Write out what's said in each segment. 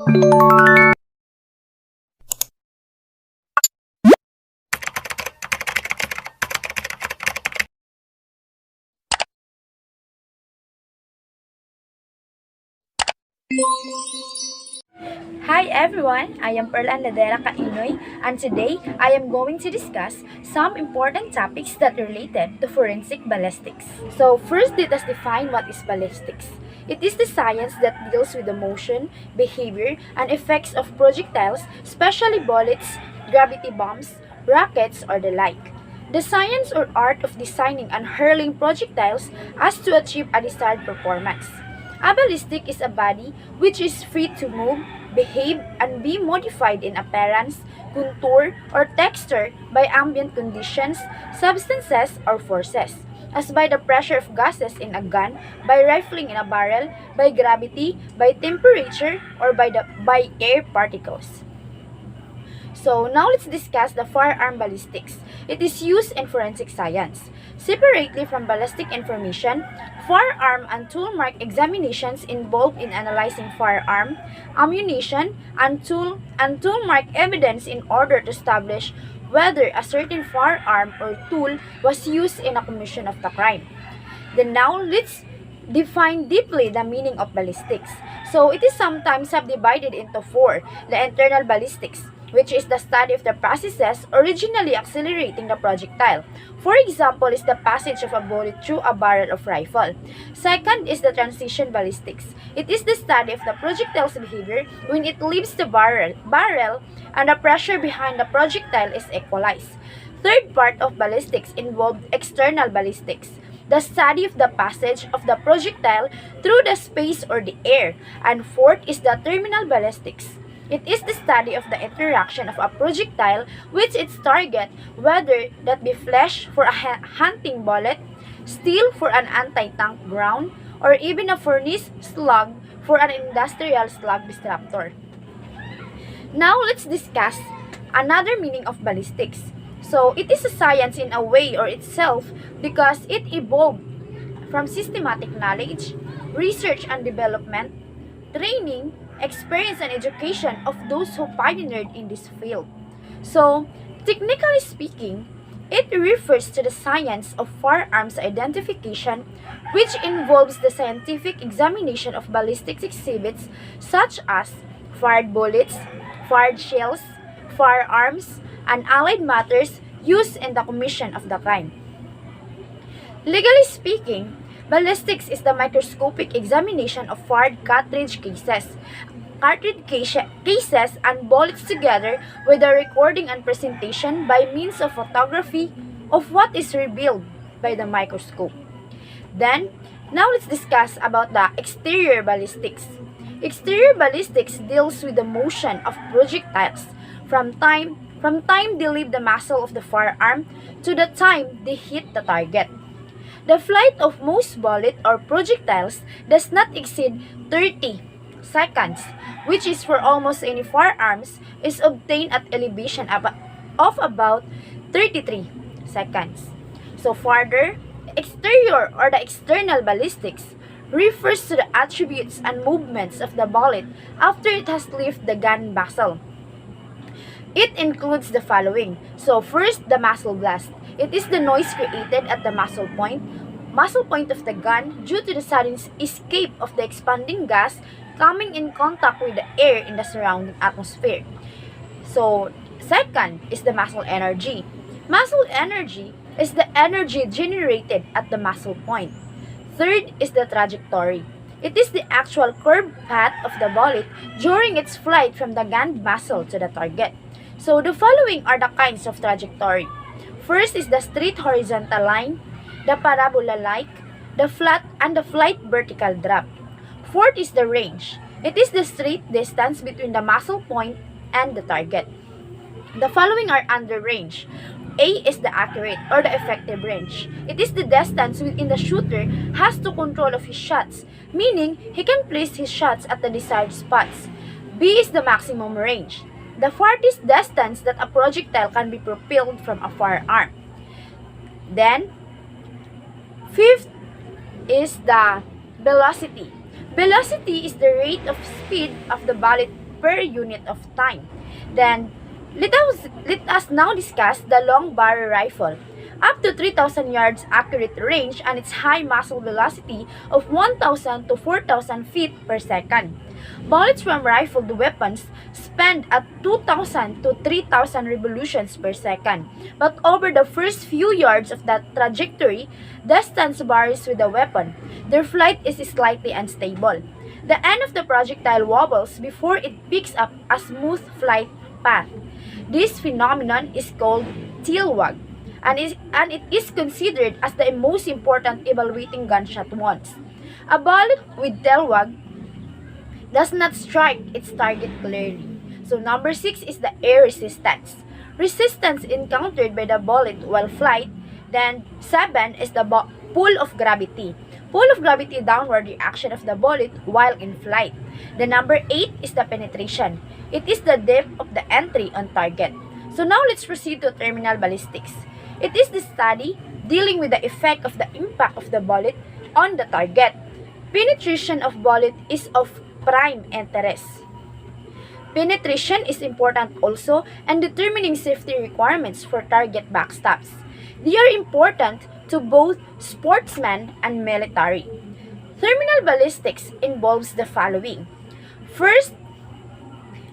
Hi everyone, I am Perlan Ladera Kainoy, and today I am going to discuss some important topics that are related to forensic ballistics. So first, let us define what is ballistics. It is the science that deals with the motion, behavior, and effects of projectiles, especially bullets, gravity bombs, rockets, or the like. The science or art of designing and hurling projectiles as to achieve a desired performance. A ballistic is a body which is free to move, behave, and be modified in appearance, contour, or texture by ambient conditions, substances, or forces, as by the pressure of gases in a gun, by rifling in a barrel, by gravity, by temperature, or by air particles. So now let's discuss the firearm ballistics. It is used in forensic science. Separately from ballistic information, firearm and tool mark examinations involved in analyzing firearm, ammunition, and tool mark evidence in order to establish whether a certain firearm or tool was used in a commission of the crime. Then now let's define deeply the meaning of ballistics. So it is sometimes subdivided into four: the internal ballistics, which is the study of the processes originally accelerating the projectile. For example, is the passage of a bullet through a barrel of rifle. Second is the transition ballistics. It is the study of the projectile's behavior when it leaves the barrel and the pressure behind the projectile is equalized. Third part of ballistics involved external ballistics, the study of the passage of the projectile through the space or the air. And fourth is the terminal ballistics. It is the study of the interaction of a projectile with its target, whether that be flesh for a hunting bullet, steel for an anti-tank ground, or even a furnace slug for an industrial slug disruptor. Now let's discuss another meaning of ballistics. So it is a science in a way or itself because it evolved from systematic knowledge, research and development, training, experience and education of those who pioneered in this field. So, technically speaking, it refers to the science of firearms identification, which involves the scientific examination of ballistics exhibits such as fired bullets, fired shells, firearms, and allied matters used in the commission of the crime. Legally speaking, ballistics is the microscopic examination of fired cases and bullets together with the recording and presentation by means of photography of what is revealed by the microscope. Then, now let's discuss about the exterior ballistics. Exterior ballistics deals with the motion of projectiles from time they leave the muzzle of the firearm to the time they hit the target. The flight of most bullet or projectiles does not exceed 30 seconds, which is for almost any firearms is obtained at elevation of about 33 seconds. So further, exterior or the external ballistics refers to the attributes and movements of the bullet after it has left the gun muzzle. It includes the following. So first, the muzzle blast. It is the noise created at the muzzle point of the gun due to the sudden escape of the expanding gas coming in contact with the air in the surrounding atmosphere. So second is the muzzle energy. Muzzle energy is the energy generated at the muzzle point. Third is the trajectory. It is the actual curved path of the bullet during its flight from the gun muzzle to the target. So the following are the kinds of trajectory. First is the straight horizontal line, the parabola-like, the flat, and the flight vertical drop. Fourth is the range. It is the straight distance between the muzzle point and the target. The following are under range. A is the accurate or the effective range. It is the distance within the shooter has to control of his shots, meaning he can place his shots at the desired spots. B is the maximum range, the farthest distance that a projectile can be propelled from a firearm. Then, fifth is the velocity. Velocity is the rate of speed of the bullet per unit of time. Then, let us now discuss the long barrel rifle. Up to 3,000 yards accurate range and its high muzzle velocity of 1,000 to 4,000 feet per second. Bullets from rifled weapons spend at 2,000 to 3,000 revolutions per second, but over the first few yards of that trajectory, distance varies with the weapon. Their flight is slightly unstable. The end of the projectile wobbles before it picks up a smooth flight path. This phenomenon is called tail wag, and it is considered as the most important evaluating gunshot wounds. A bullet with tail wag does not strike its target clearly. So number 6 is the air resistance. Resistance encountered by the bullet while flight. Then 7 is the pull of gravity. Pull of gravity downward reaction of the bullet while in flight. The number 8 is the penetration. It is the depth of the entry on target. So now let's proceed to terminal ballistics. It is the study dealing with the effect of the impact of the bullet on the target. Penetration of bullet is of prime interest. Penetration is important also in determining safety requirements for target backstabs. They are important to both sportsmen and military. Terminal ballistics involves the following. First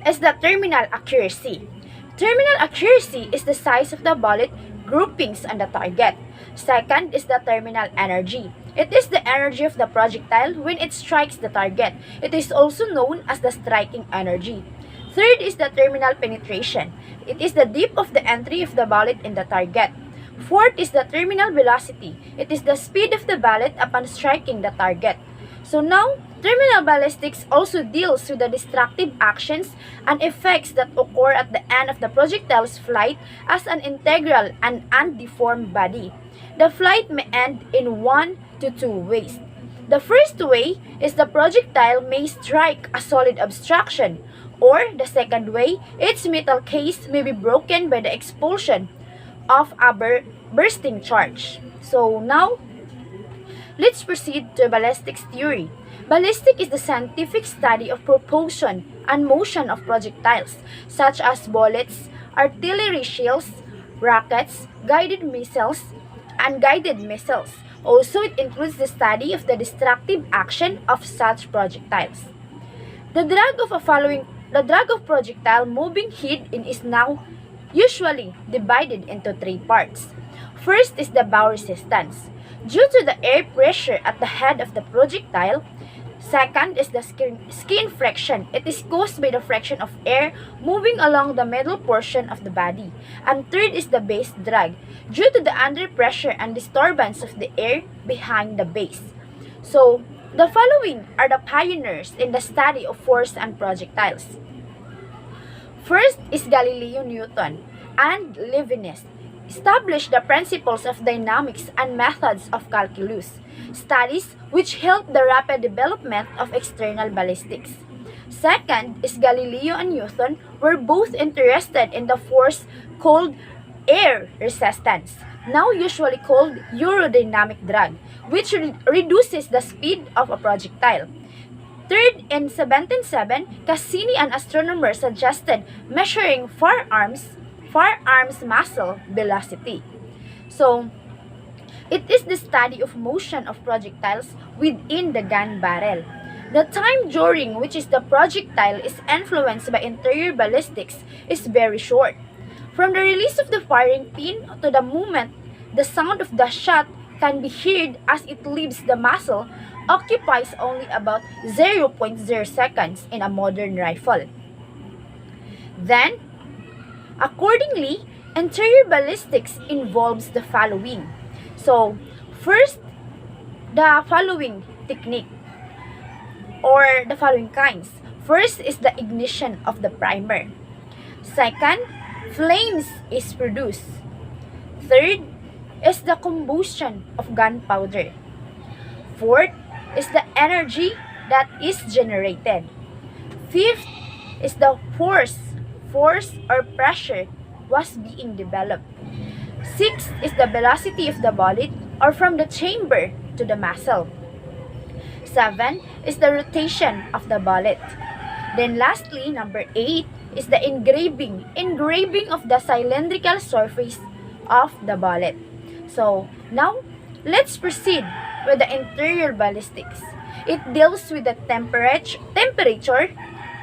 is the terminal accuracy. Terminal accuracy is the size of the bullet groupings on the target. Second is the terminal energy. It is the energy of the projectile when it strikes the target. It is also known as the striking energy. Third is the terminal penetration. It is the depth of the entry of the bullet in the target. Fourth is the terminal velocity. It is the speed of the bullet upon striking the target. So now, terminal ballistics also deals with the destructive actions and effects that occur at the end of the projectile's flight as an integral and undeformed body. The flight may end in one to two ways. The first way is the projectile may strike a solid obstruction, or the second way, its metal case may be broken by the expulsion of a bursting charge. So now, let's proceed to ballistics theory. Ballistic is the scientific study of propulsion and motion of projectiles, such as bullets, artillery shells, rockets, guided missiles, and guided missiles. Also, it includes the study of the destructive action of such projectiles. The drag of projectile moving head-in is now usually divided into three parts. First is the bow resistance. Due to the air pressure at the head of the projectile. Second is the skin friction. It is caused by the friction of air moving along the middle portion of the body. And third is the base drag, due to the under pressure and disturbance of the air behind the base. So, the following are the pioneers in the study of force and projectiles. First is Galileo Newton and Leibniz. Established the principles of dynamics and methods of calculus, studies which helped the rapid development of external ballistics. Second is Galileo and Newton were both interested in the force called air resistance, now usually called aerodynamic drag, which reduces the speed of a projectile. Third, in 1707, Cassini, an astronomer, suggested measuring firearms muscle velocity. So, it is the study of motion of projectiles within the gun barrel. The time during which the projectile is influenced by interior ballistics is very short. From the release of the firing pin to the moment the sound of the shot can be heard as it leaves the muzzle occupies only about 0.0 seconds in a modern rifle. Then, accordingly, interior ballistics involves the following. So, first, the following technique or the following kinds. First is the ignition of the primer. Second, flames is produced. Third is the combustion of gunpowder. Fourth is the energy that is generated. Fifth is the force or pressure was being developed. Sixth is the velocity of the bullet or from the chamber to the muzzle. 7 is the rotation of the bullet. Then lastly, number 8 is the engraving of the cylindrical surface of the bullet. So now, let's proceed with the interior ballistics. It deals with the temperature,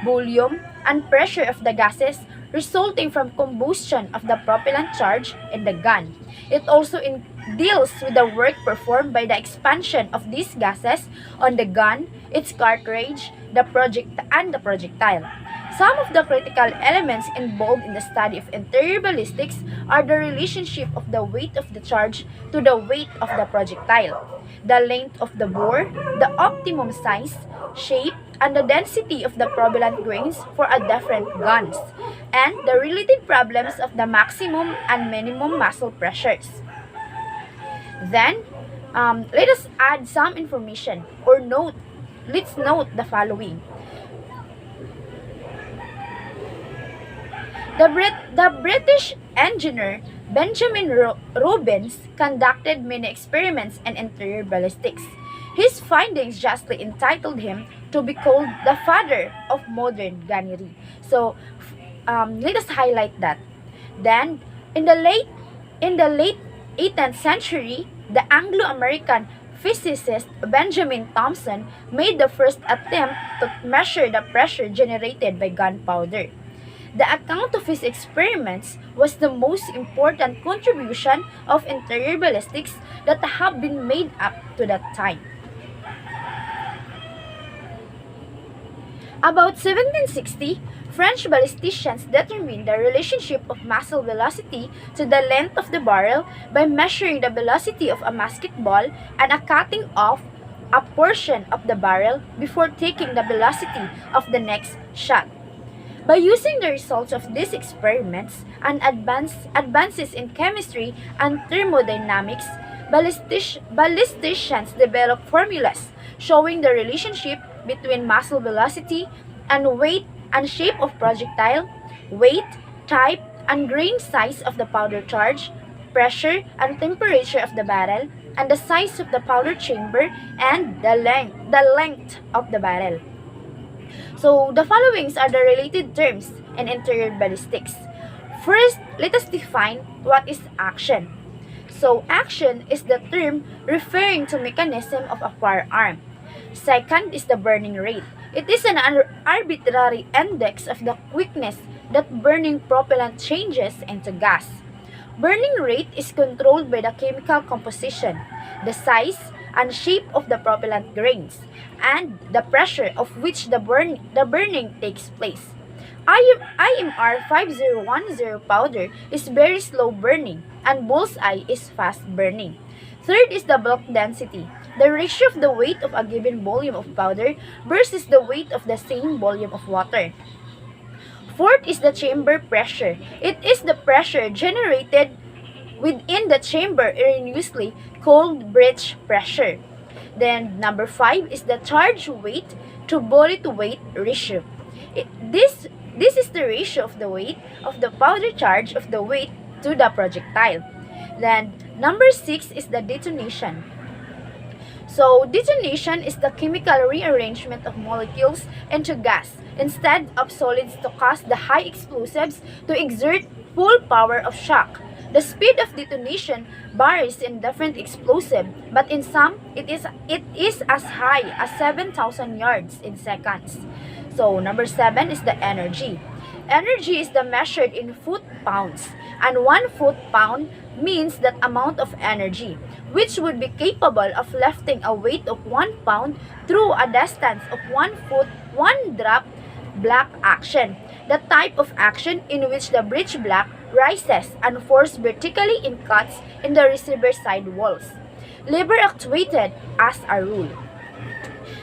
volume, and pressure of the gases resulting from combustion of the propellant charge in the gun. It also deals with the work performed by the expansion of these gases on the gun, its cartridge, the projectile. Some of the critical elements involved in the study of interior ballistics are the relationship of the weight of the charge to the weight of the projectile, the length of the bore, the optimum size, shape, and the density of the propellant grains for a different guns, and the related problems of the maximum and minimum muzzle pressures. Then, let us add some information or note. Let's note the following. The British engineer Benjamin Rubens conducted many experiments in interior ballistics. His findings justly entitled him to be called the father of modern gunnery. So, let us highlight that. Then, in the late 18th century, the Anglo-American physicist Benjamin Thompson made the first attempt to measure the pressure generated by gunpowder. The account of his experiments was the most important contribution of interior ballistics that have been made up to that time. About 1760, French ballisticians determined the relationship of muzzle velocity to the length of the barrel by measuring the velocity of a musket ball and cutting off a portion of the barrel before taking the velocity of the next shot. By using the results of these experiments and advances in chemistry and thermodynamics, ballisticians developed formulas showing the relationship between muzzle velocity and weight and shape of projectile, weight, type, and grain size of the powder charge, pressure and temperature of the barrel, and the size of the powder chamber and the length of the barrel. So, the followings are the related terms in interior ballistics. First, let us define what is action. So, action is the term referring to mechanism of a firearm. Second is the burning rate. It is an arbitrary index of the quickness that burning propellant changes into gas. Burning rate is controlled by the chemical composition, the size and shape of the propellant grains, and the pressure of which the burning takes place. IMR 5010 powder is very slow burning, and bullseye is fast burning. Third is the bulk density, the ratio of the weight of a given volume of powder versus the weight of the same volume of water. Fourth is the chamber pressure. It is the pressure generated within the chamber erroneously called breech pressure. Then number 5 is the charge weight to bullet weight ratio. This is the ratio of the weight of the powder charge of the weight to the projectile. Then number 6 is the detonation. So, detonation is the chemical rearrangement of molecules into gas instead of solids to cause the high explosives to exert full power of shock. The speed of detonation varies in different explosives, but in some, it is as high as 7,000 yards in seconds. So, number 7 is the energy. Energy is the measured in foot-pounds, and 1 foot-pound means that amount of energy, which would be capable of lifting a weight of 1 pound through a distance of 1 foot, 1 drop block action, the type of action in which the breech block rises and forced vertically in cuts in the receiver side walls. Lever actuated as a rule.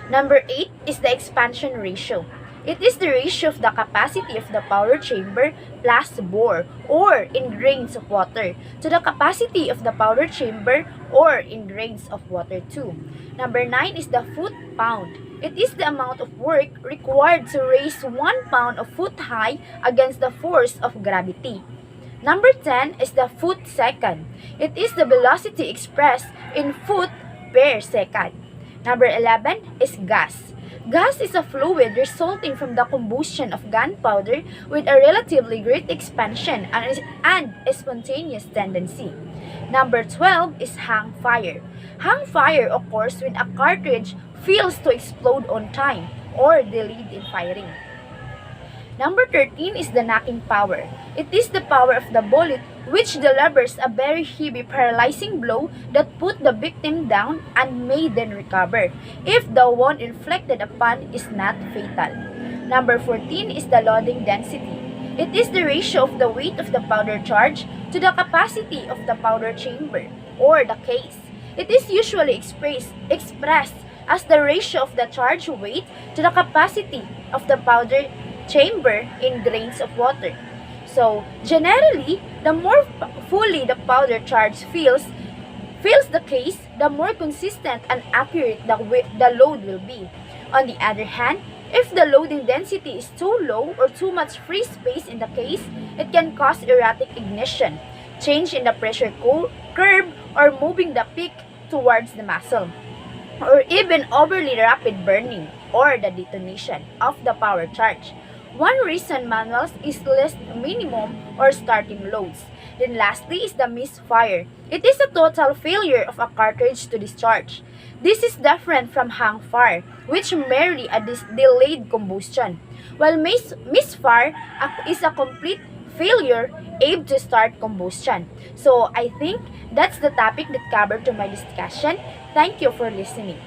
Number 8 is the expansion ratio. It is the ratio of the capacity of the powder chamber plus bore or in grains of water to the capacity of the powder chamber or in grains of water too. Number 9 is the foot-pound. It is the amount of work required to raise 1 pound of foot high against the force of gravity. Number 10 is the foot-second. It is the velocity expressed in foot per second. Number 11 is gas. Gas is a fluid resulting from the combustion of gunpowder with a relatively great expansion and a spontaneous tendency. Number 12 is hang fire. Hang fire occurs when a cartridge fails to explode on time or delayed in firing. Number 13 is the knocking power. It is the power of the bullet which delivers a very heavy paralyzing blow that put the victim down and may then recover, if the wound inflicted upon is not fatal. Number 14 is the loading density. It is the ratio of the weight of the powder charge to the capacity of the powder chamber or the case. It is usually expressed as the ratio of the charge weight to the capacity of the powder chamber in grains of water. So, generally, the more fully the powder charge fills the case, the more consistent and accurate the load will be. On the other hand, if the loading density is too low or too much free space in the case, it can cause erratic ignition, change in the pressure curve, or moving the peak towards the muzzle, or even overly rapid burning or the detonation of the power charge. One reason manuals is list minimum or starting loads. Then lastly is the misfire. It is a total failure of a cartridge to discharge. This is different from hang fire, which merely a delayed combustion, while misfire is a complete failure aimed to start combustion. So I think that's the topic that covered to my discussion. Thank you for listening.